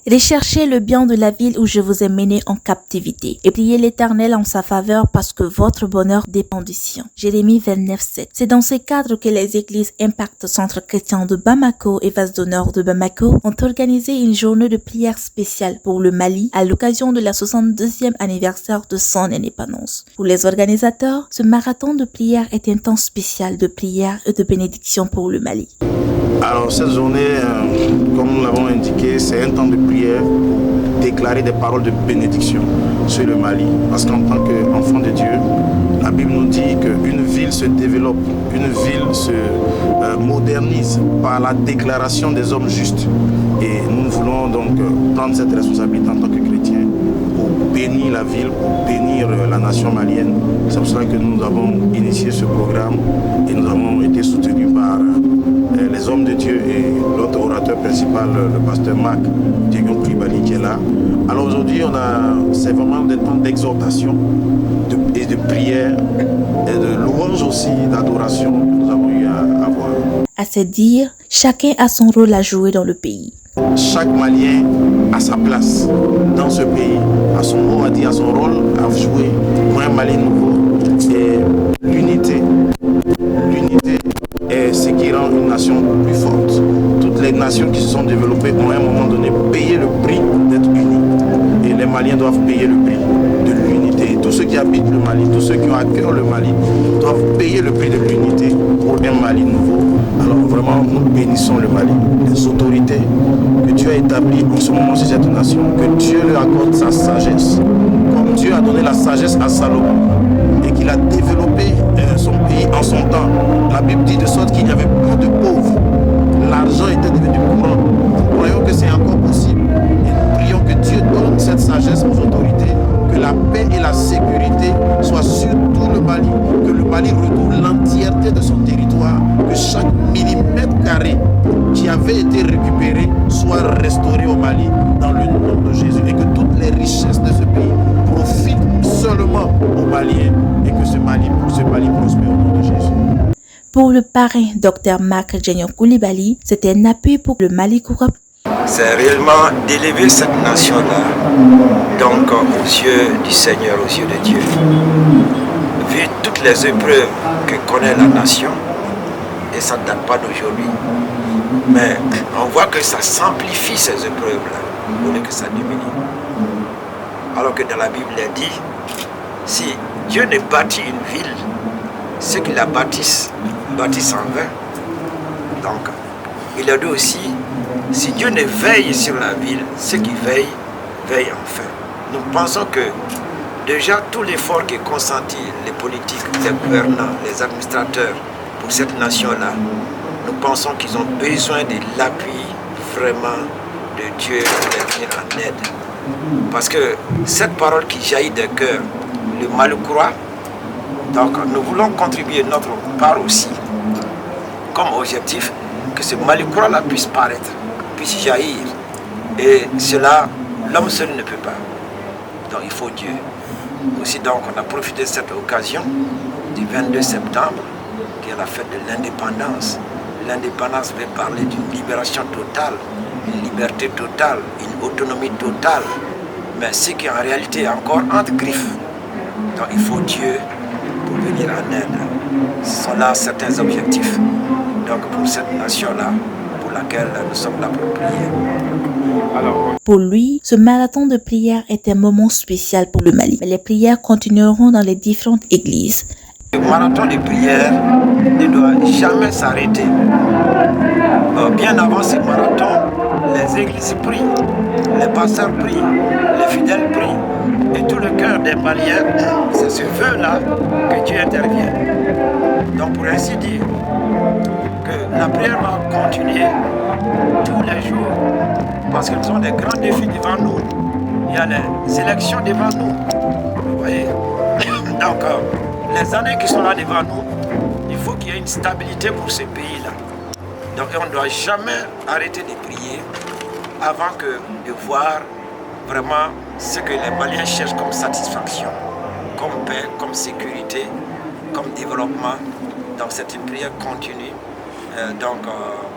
Recherchez le bien de la ville où je vous ai mené en captivité et priez l'Éternel en sa faveur parce que votre bonheur dépend du sien. Jérémie 29:7. C'est dans ce cadre que les églises Impact Centre Chrétien de Bamako et Vase d'honneur de Bamako ont organisé une journée de prière spéciale pour le Mali à l'occasion de la 62e anniversaire de son indépendance. Pour les organisateurs, ce marathon de prière est un temps spécial de prière et de bénédiction pour le Mali. Alors cette journée, comme nous l'avons indiqué, c'est un temps de prière pour déclarer des paroles de bénédiction sur le Mali. Parce qu'en tant qu'enfant de Dieu, la Bible nous dit qu'une ville se développe, une ville se modernise par la déclaration des hommes justes. Et nous voulons donc prendre cette responsabilité en tant que chrétiens pour bénir la ville, pour bénir la nation malienne. C'est pour cela que nous avons initié ce programme et nous avons été soutenus par les hommes de Dieu et l'autre orateur principal, le pasteur Marc Diego Koulibaly qui est là. Alors aujourd'hui, c'est vraiment des temps d'exhortation et de prière et de louange aussi, d'adoration que nous avons eu à avoir. À se dire, chacun a son rôle à jouer dans le pays. Chaque Malien a sa place dans ce pays, a son mot à dire, a son rôle à jouer pour un Mali nouveau. Et l'unité est ce qui rend une nation plus forte. Toutes les nations qui se sont développées ont à un moment donné payé le prix d'être unies. Et les Maliens doivent payer le prix de l'unité. Tous ceux qui habitent le Mali, tous ceux qui ont à cœur le Mali, doivent payer le prix de l'unité pour un Mali nouveau. Alors vraiment, nous bénissons le Mali, les autorités que Dieu a établies en ce moment sur cette nation, que Dieu leur accorde sa sagesse, comme Dieu a donné la sagesse à Salomon et qu'il a développé son pays en son temps. La Bible dit de sorte qu'il n'y avait pas de pauvres. L'argent était devenu courant. Nous croyons que c'est encore possible et nous prions que Dieu donne cette sagesse aux autorités, que la paix et la sécurité soient sur tout le Mali, que le Mali retrouve l'entièreté de son territoire, que chaque millimètre carré qui avait été récupéré soit restauré au Mali dans le nom de Jésus et que toutes les richesses de ce pays profitent seulement aux Maliens et que ce Mali prospère au nom de Jésus. Pour le parrain Dr Marc Diego Koulibaly, c'est un appui pour le Mali courant. C'est réellement d'élever cette nation-là, donc aux yeux du Seigneur, aux yeux de Dieu. Vu toutes les épreuves que connaît la nation, et ça ne date pas d'aujourd'hui, mais on voit que ça s'amplifie ces épreuves-là, au lieu que ça diminue. Alors que dans la Bible, il est dit, si Dieu ne bâtit une ville, ceux qui la bâtissent en vain. Donc, il a dit aussi, si Dieu ne veille sur la ville, ceux qui veillent en vain. Nous pensons que déjà tout l'effort qui est consenti, les politiques, les gouvernants, les administrateurs pour cette nation-là, nous pensons qu'ils ont besoin de l'appui vraiment de Dieu pour les venir en aide. Parce que cette parole qui jaillit des cœurs, le Mali croit, donc nous voulons contribuer notre part aussi, comme objectif, que ce Mali croit-là puisse paraître, puisse jaillir. Et cela, l'homme seul ne peut pas. Donc il faut Dieu. Aussi donc on a profité de cette occasion du 22 septembre, qui est la fête de l'indépendance. L'indépendance veut parler d'une libération totale, une liberté totale, une autonomie totale. Mais ce qui en réalité est encore entre griffes. Donc il faut Dieu pour venir en aide. Ce sont là certains objectifs. Donc pour cette nation-là, pour laquelle nous sommes là pour prier. Pour lui, ce marathon de prière est un moment spécial pour le Mali. Mais les prières continueront dans les différentes églises. Le marathon de prière ne doit jamais s'arrêter. Bien avant ce marathon, les églises prient, les pasteurs prient, les fidèles prient. Et tout le cœur des Maliens, c'est ce vœu-là que Dieu intervient. Donc pour ainsi dire, que la prière va continuer tous les jours. Parce que nous avons des grands défis devant nous. Il y a les élections devant nous. Vous voyez. Donc, les années qui sont là devant nous, il faut qu'il y ait une stabilité pour ce pays-là. Donc, on ne doit jamais arrêter de prier avant de voir vraiment ce que les Maliens cherchent comme satisfaction, comme paix, comme sécurité, comme développement. Donc, c'est une prière continue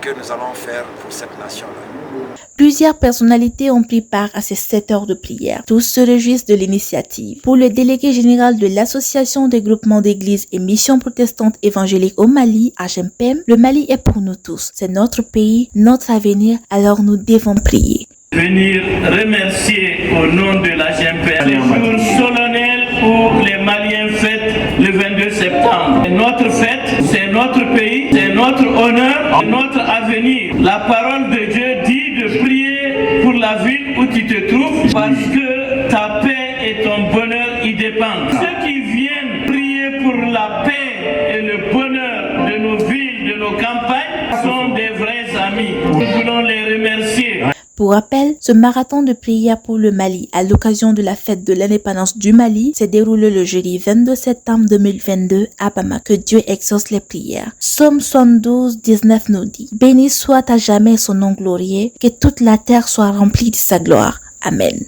que nous allons faire pour cette nation-là. Plusieurs personnalités ont pris part à ces 7 heures de prière. Tous se réjouissent de l'initiative. Pour le délégué général de l'Association des groupements d'églises et missions protestantes évangéliques au Mali, HMPM, le Mali est pour nous tous. C'est notre pays, notre avenir, alors nous devons prier. Venir remercier au nom de la GMPM le jour solennel où les Maliens fêtent le 22 septembre. C'est notre fête, c'est notre pays, c'est notre honneur, c'est notre avenir. La parole de Dieu dit de prier pour la ville où tu te trouves parce que ta paix et ton bonheur y dépendent. Ceux qui viennent prier pour la paix et le bonheur de nos villes, de nos campagnes sont des vrais amis. Nous voulons les remercier. Pour rappel, ce marathon de prière pour le Mali à l'occasion de la fête de l'indépendance du Mali s'est déroulé le jeudi 22 septembre 2022 à Bamako. Que Dieu exauce les prières. Psaume 72, 19 nous dit: Béni soit à jamais son nom glorieux, que toute la terre soit remplie de sa gloire. Amen.